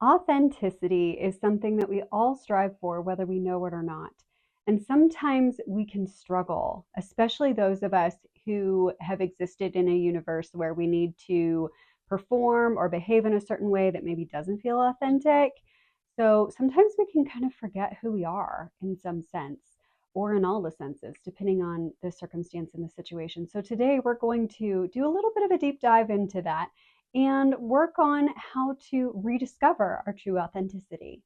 Authenticity is something that we all strive for, whether we know it or not. And sometimes we can struggle, especially those of us who have existed in a universe where we need to perform or behave in a certain way that maybe doesn't feel authentic. So sometimes we can kind of forget who we are in some sense, or in all the senses, depending on the circumstance and the situation. So today we're going to do a little bit of a deep dive into that and work on how to rediscover our true authenticity.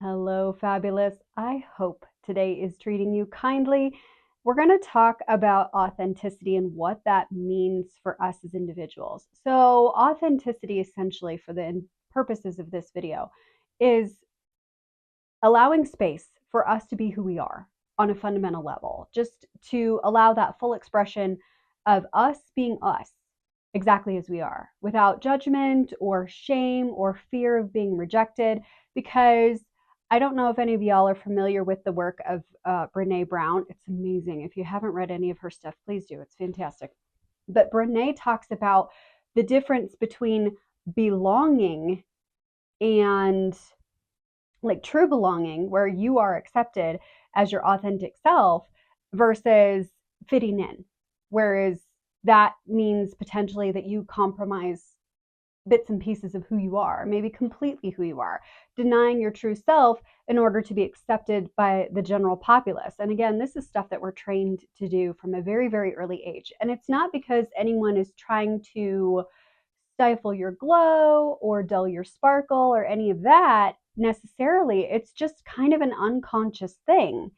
Hello, fabulous. I hope today is treating you kindly. We're going to talk about authenticity and what that means for us as individuals. So, authenticity, essentially, for the purposes of this video, is allowing space for us to be who we are on a fundamental level, just to allow that full expression of us being us exactly as we are, without judgment or shame or fear of being rejected. Because I don't know if any of y'all are familiar with the work of Brene Brown. It's amazing. If you haven't read any of her stuff, please do. It's fantastic. But Brene talks about the difference between belonging and like true belonging, where you are accepted as your authentic self, versus fitting in. Whereas that means potentially that you compromise bits and pieces of who you are, maybe completely who you are, denying your true self in order to be accepted by the general populace. And again, this is stuff that we're trained to do from a very, very early age. And it's not because anyone is trying to stifle your glow or dull your sparkle or any of that necessarily. It's just kind of an unconscious thing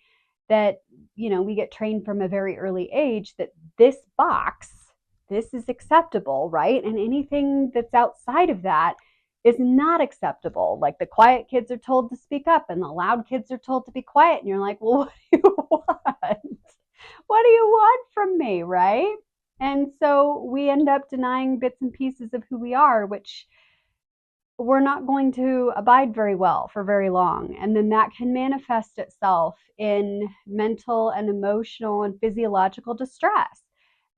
that, we get trained from a very early age that this box, this is acceptable, right? And anything that's outside of that is not acceptable. Like the quiet kids are told to speak up and the loud kids are told to be quiet. And you're like, well, what do you want? What do you want from me, right? And so we end up denying bits and pieces of who we are, which we're not going to abide very well for very long. And then that can manifest itself in mental and emotional and physiological distress.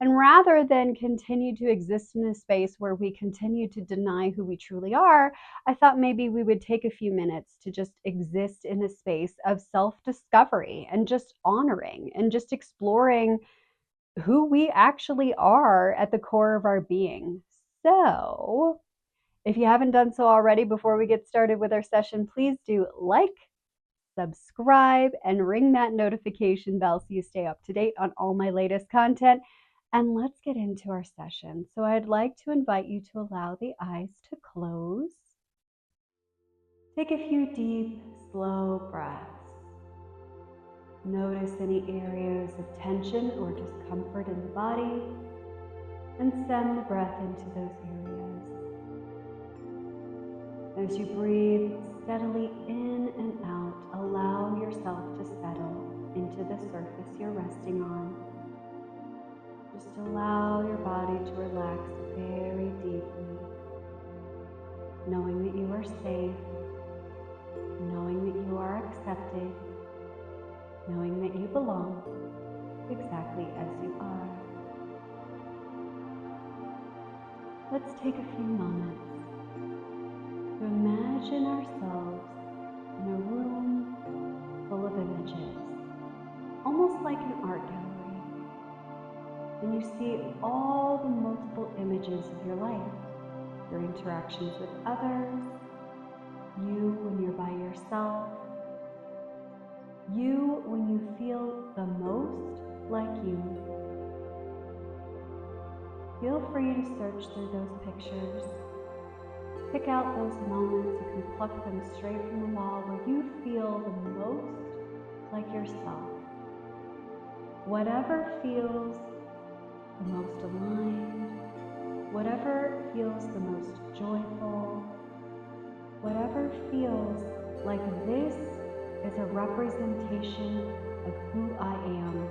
And rather than continue to exist in a space where we continue to deny who we truly are, I thought maybe we would take a few minutes to just exist in a space of self-discovery and just honoring and just exploring who we actually are at the core of our being. So, if you haven't done so already, before we get started with our session, please do like, subscribe, and ring that notification bell so you stay up to date on all my latest content. And let's get into our session. So I'd like to invite you to allow the eyes to close. Take a few deep, slow breaths. Notice any areas of tension or discomfort in the body, and send the breath into those areas. As you breathe steadily in and out, allow yourself to settle into the surface you're resting on. Just allow your body to relax very deeply, knowing that you are safe, knowing that you are accepted, knowing that you belong exactly as you are. Let's take a few moments to imagine ourselves in a room full of images, almost like an art gallery. And you see all the multiple images of your life, your interactions with others, you when you're by yourself, you when you feel the most like you. Feel free to search through those pictures. Pick out those moments. You can pluck them straight from the wall where you feel the most like yourself. Whatever feels the most aligned, whatever feels the most joyful, whatever feels like this is a representation of who I am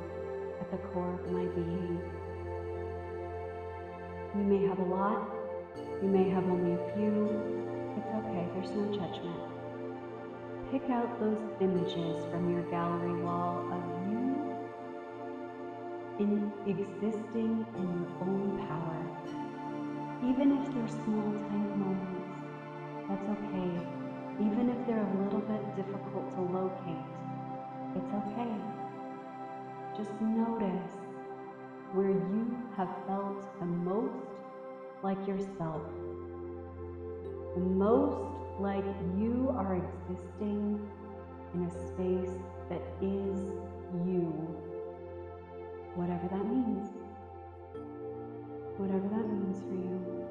at the core of my being. You may have a lot, you may have only a few. It's okay, there's no judgment. Pick out those images from your gallery wall of you existing in your own power. are small, tiny moments. That's okay. Even if they're a little bit difficult to locate, it's okay. Just notice where you have felt the most like yourself, the most like you are existing in a space that is you, whatever that means. Whatever that means for you.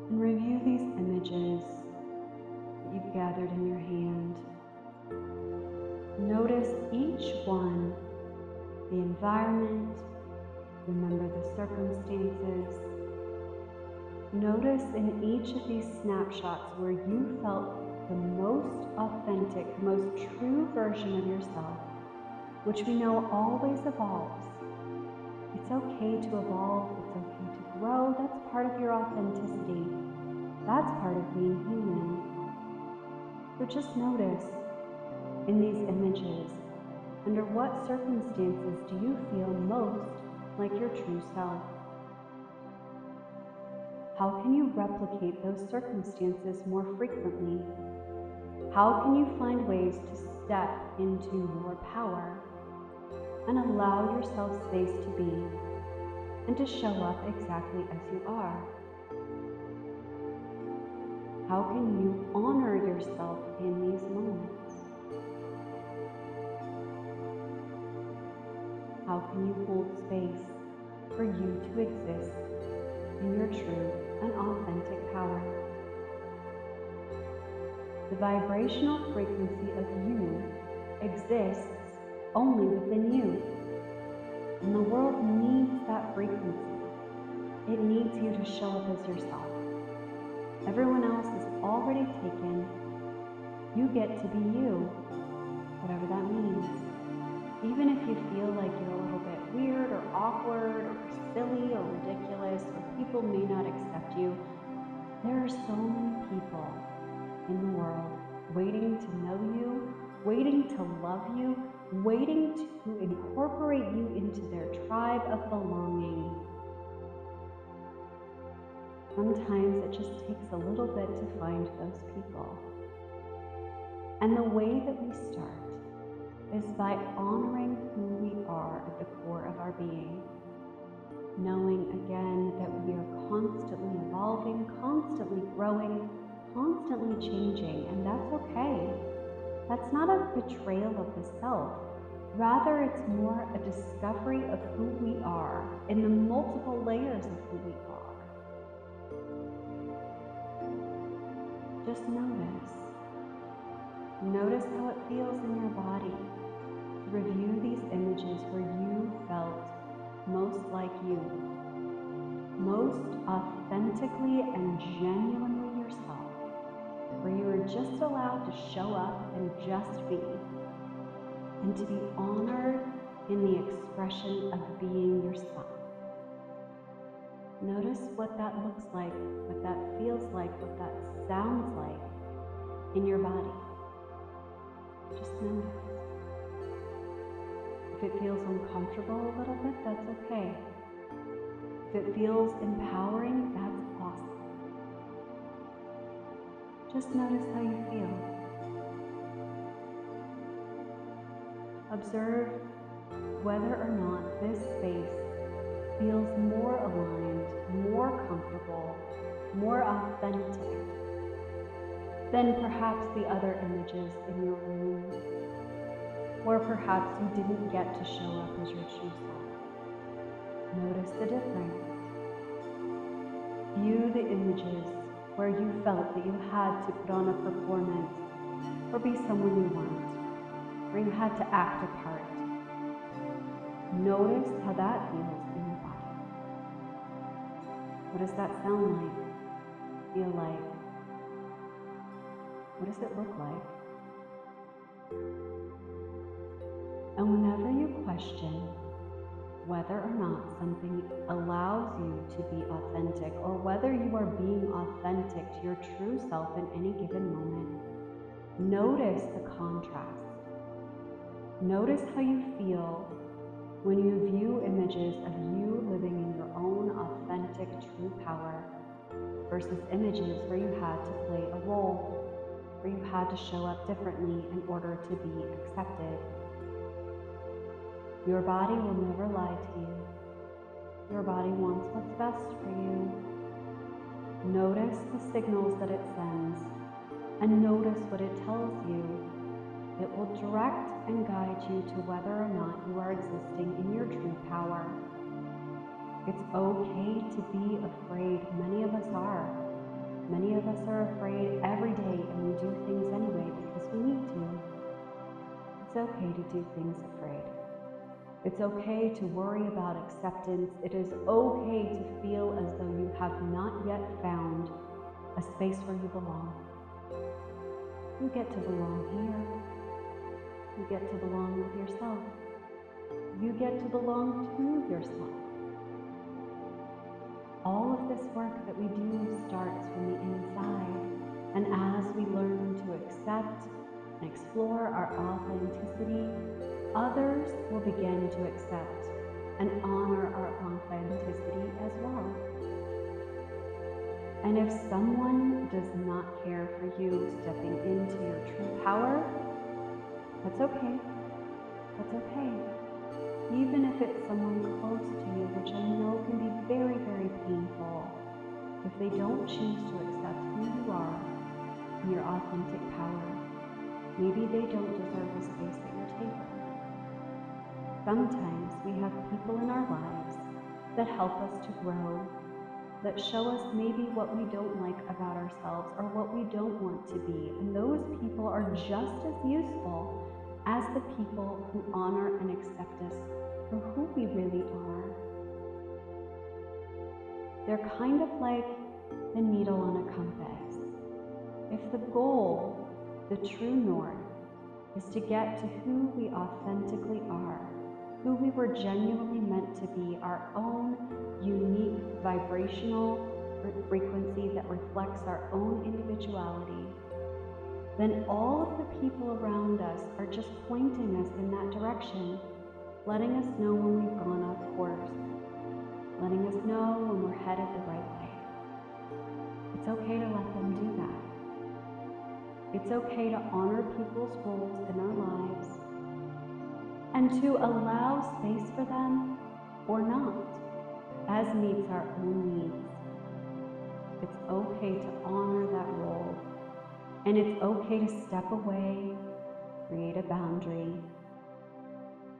And review these images that you've gathered in your hand. Notice each one, the environment, remember the circumstances. Notice in each of these snapshots where you felt the most authentic, the most true version of yourself, which we know always evolves. It's okay to evolve, it's okay to grow, that's part of your authenticity. That's part of being human. So just notice in these images, under what circumstances do you feel most like your true self? How can you replicate those circumstances more frequently? How can you find ways to step into your power and allow yourself space to be and to show up exactly as you are? How can you honor yourself in these moments? How can you hold space for you to exist in your true and authentic power? The vibrational frequency of you exists only within you. And the world needs that frequency. It needs you to show up as yourself. Everyone else is already taken. You get to be you, whatever that means. Even if you feel like you're a little bit weird or awkward or silly or ridiculous, or people may not accept you, there are so many people in the world waiting to know you, waiting to love you, waiting to incorporate you into their tribe of belonging. Sometimes it just takes a little bit to find those people. And the way that we start is by honoring who we are at the core of our being. Knowing again that we are constantly evolving, constantly growing, constantly changing, and that's okay. That's not a betrayal of the self. Rather, it's more a discovery of who we are in the multiple layers of who we are. Just notice. Notice how it feels in your body. Review these images where you felt most like you, most authentically and genuinely yourself, where you were just allowed to show up and just be, and to be honored in the expression of being yourself. Notice what that looks like, what that feels like, what that sounds like in your body. Just notice. If it feels uncomfortable a little bit, that's okay. If it feels empowering, that's awesome. Just notice how you feel. Observe whether or not this space feels more aligned, more comfortable, more authentic than perhaps the other images in your room. Or perhaps you didn't get to show up as your true self. Notice the difference. View the images where you felt that you had to put on a performance or be someone you weren't, where you had to act a part. Notice how that feels in your body. What does that sound like? Feel like? What does it look like? And whenever you question whether or not something allows you to be authentic, or whether you are being authentic to your true self in any given moment, notice the contrast. Notice how you feel When you view images of you living in your own authentic true power versus images where you had to play a role, where you had to show up differently in order to be accepted. Your body will never lie to you. Your body wants what's best for you. Notice the signals that it sends and notice what it tells you. It will direct and guide you to whether or not you are existing in your true power. It's okay to be afraid. Many of us are. Many of us are afraid every day, and we do things anyway because we need to. It's okay to do things afraid. It's okay to worry about acceptance. It is okay to feel as though you have not yet found a space where you belong. You get to belong here. You get to belong with yourself. You get to belong to yourself. All of this work that we do starts from the inside, and as we learn to accept and explore our authenticity, others will begin to accept and honor our authenticity as well. And if someone does not care for you stepping into your true power, that's okay. That's okay. Even if it's someone close to you, which I know can be very, very painful, if they don't choose to accept who you are in your authentic power, maybe they don't deserve a space at your table. Sometimes we have people in our lives that help us to grow, that show us maybe what we don't like about ourselves or what we don't want to be. And those people are just as useful as the people who honor and accept us for who we really are. They're kind of like the needle on a compass. If the goal, the true north, is to get to who we authentically are, who we were genuinely meant to be, our own unique vibrational frequency that reflects our own individuality, then all of the people around us are just pointing us in that direction, letting us know when we've gone off course, letting us know when we're headed the right way. It's okay to let them do that. It's okay to honor people's roles in our lives and to allow space for them or not, as meets our own needs. It's okay to honor that role, and it's okay to step away, create a boundary,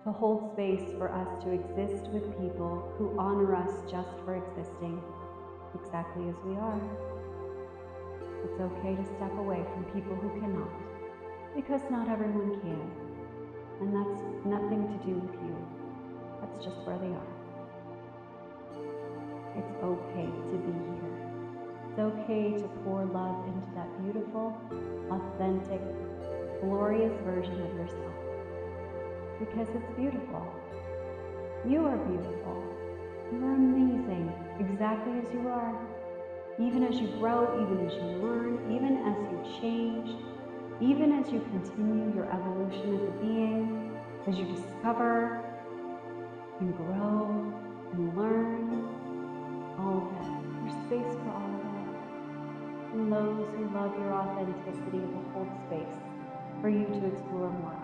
to hold space for us to exist with people who honor us just for existing exactly as we are. It's okay to step away from people who cannot, because not everyone can. And that's nothing to do with you. That's just where they are. It's okay to be here. It's okay to pour love into that beautiful, authentic, glorious version of yourself. Because it's beautiful. You are beautiful. You are amazing, exactly as you are. Even as you grow, even as you learn, even as you change, even as you continue your evolution as a being, as you discover and grow and learn, all of it. There's space for all of it. And those who love your authenticity will hold space for you to explore more.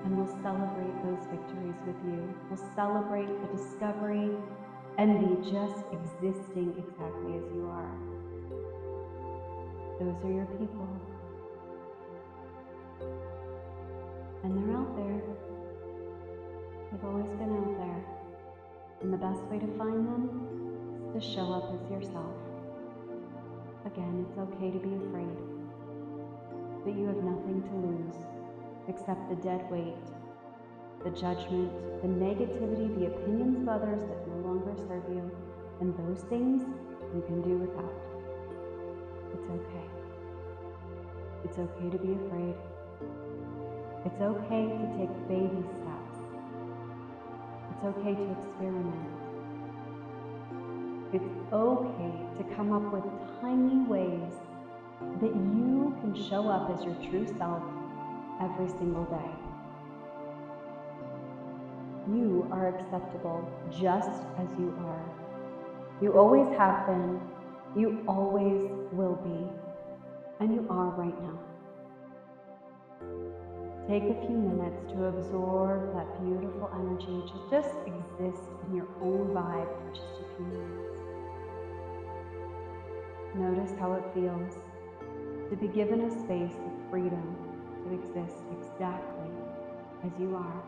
And we'll celebrate those victories with you. We'll celebrate the discovery and the just existing exactly as you are. Those are your people. And they're out there. They've always been out there. And the best way to find them is to show up as yourself. Again, it's okay to be afraid, but you have nothing to lose except the dead weight, the judgment, the negativity, the opinions of others that no longer serve you, and those things you can do without. It's okay. It's okay to be afraid. It's okay to take baby steps. It's okay to experiment. It's okay to come up with tiny ways that you can show up as your true self every single day. You are acceptable just as you are. You always have been, you always will be, and you are right now. Take a few minutes to absorb that beautiful energy. Just exist in your own vibe for just a few minutes. Notice how it feels to be given a space of freedom to exist exactly as you are.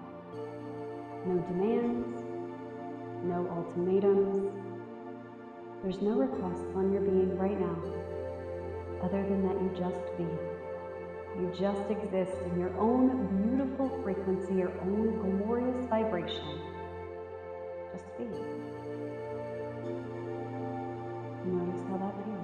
No demands, no ultimatums. There's no requests on your being right now, other than that you just be. You just exist in your own beautiful frequency, your own glorious vibration. Just be. Notice how that feels.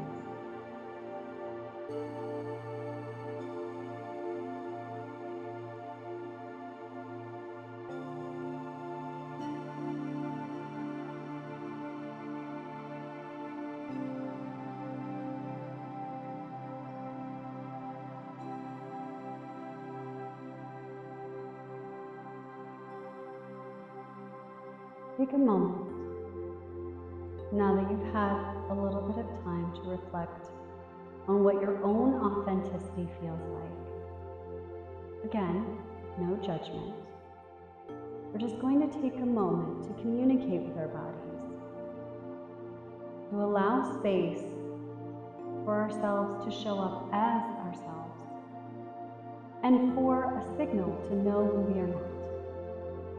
Take a moment, now that you've had a little bit of time to reflect on what your own authenticity feels like. Again, no judgment. We're just going to take a moment to communicate with our bodies, to allow space for ourselves to show up as ourselves, and for a signal to know when we are not.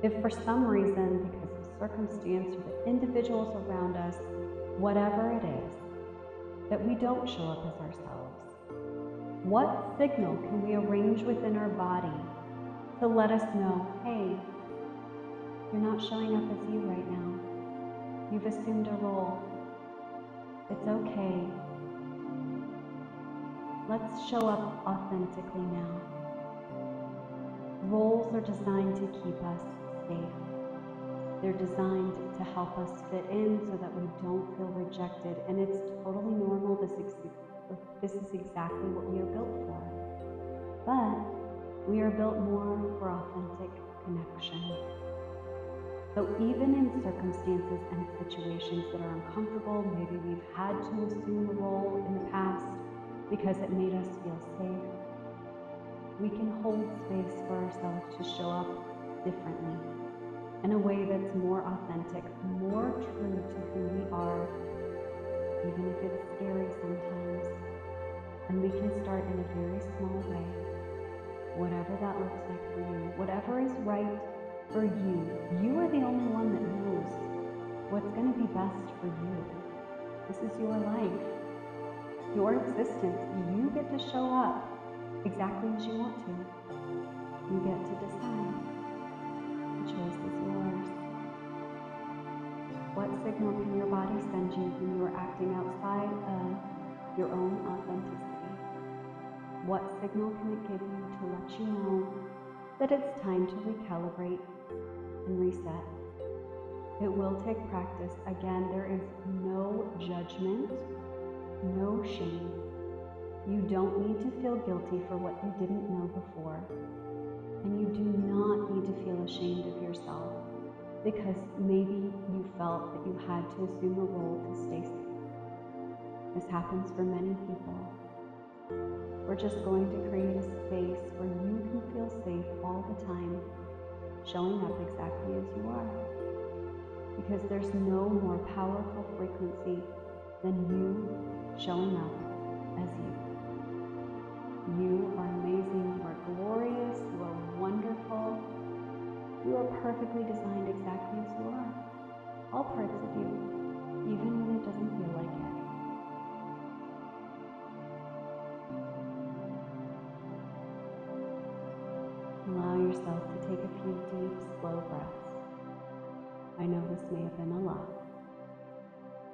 If for some reason, because of circumstance or the individuals around us, whatever it is, that we don't show up as ourselves, what signal can we arrange within our body to let us know, hey, you're not showing up as you right now. You've assumed a role. It's okay. Let's show up authentically now. Roles are designed to keep us safe. They're designed to help us fit in so that we don't feel rejected, and it's totally normal. This is exactly what we are built for. But we are built more for authentic connection. So even in circumstances and situations that are uncomfortable, maybe we've had to assume a role in the past because it made us feel safe, we can hold space for ourselves to show up differently, in a way that's more authentic, more true to who we are, even if it's scary sometimes. And we can start in a very small way, whatever that looks like for you, whatever is right for you. You are the only one that knows what's going to be best for you. This is your life, your existence. You get to show up exactly as you want to. You get to decide. The choice is yours. What signal can your body send you when you are acting outside of your own authenticity? What signal can it give you to let you know that it's time to recalibrate and reset? It will take practice. Again, there is no judgment, no shame. You don't need to feel guilty for what you didn't know before. And you do not need to feel ashamed of yourself because maybe you felt that you had to assume a role to stay safe. This happens for many people. We're just going to create a space where you can feel safe all the time, showing up exactly as you are. Because there's no more powerful frequency than you showing up as you. You are amazing, you are glorious, you are wonderful. You are perfectly designed exactly as you are. All parts of you, even when it doesn't feel like it. Allow yourself to take a few deep, slow breaths. I know this may have been a lot.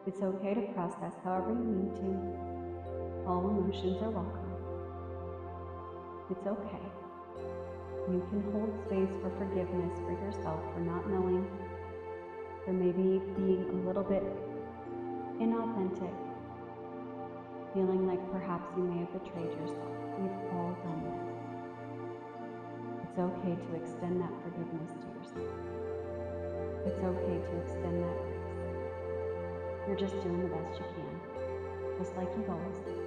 It's okay to process however you need to. All emotions are welcome. It's okay. You can hold space for forgiveness for yourself for not knowing, for maybe being a little bit inauthentic, feeling like perhaps you may have betrayed yourself. We've all done this. It's okay to extend that forgiveness to yourself. It's okay to extend that grace. You're just doing the best you can, just like you've always done.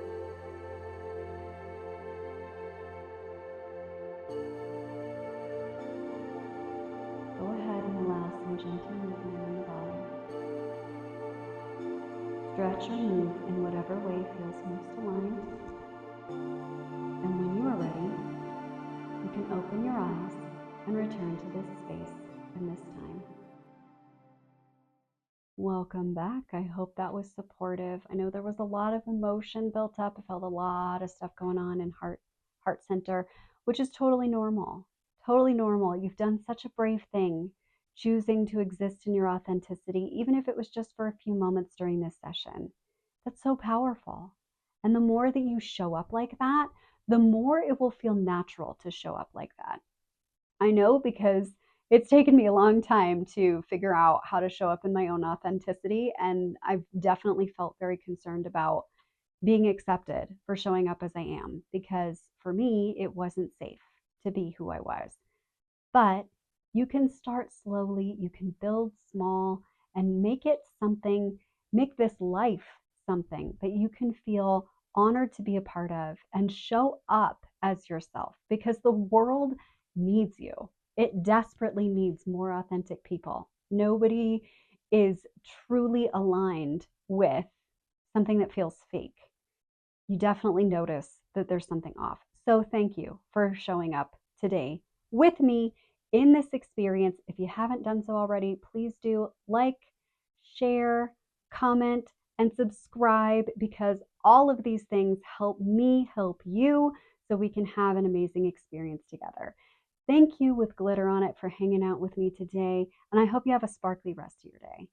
Go ahead and allow some gentle movement in the body. Stretch or move in whatever way feels most aligned. And when you are ready, you can open your eyes and return to this space and this time. Welcome back. I hope that was supportive. I know there was a lot of emotion built up. I felt a lot of stuff going on in heart center, which is totally normal. Totally normal. You've done such a brave thing, choosing to exist in your authenticity, even if it was just for a few moments during this session. That's so powerful. And the more that you show up like that, the more it will feel natural to show up like that. I know because it's taken me a long time to figure out how to show up in my own authenticity. And I've definitely felt very concerned about being accepted for showing up as I am, because for me, it wasn't safe to be who I was. But you can start slowly, you can build small and make it something, make this life something that you can feel honored to be a part of and show up as yourself, because the world needs you. It desperately needs more authentic people. Nobody is truly aligned with something that feels fake. You definitely notice that there's something off. So thank you for showing up today with me in this experience. If you haven't done so already, please do like, share, comment, and subscribe, because all of these things help me help you so we can have an amazing experience together. Thank you with glitter on it for hanging out with me today, and I hope you have a sparkly rest of your day.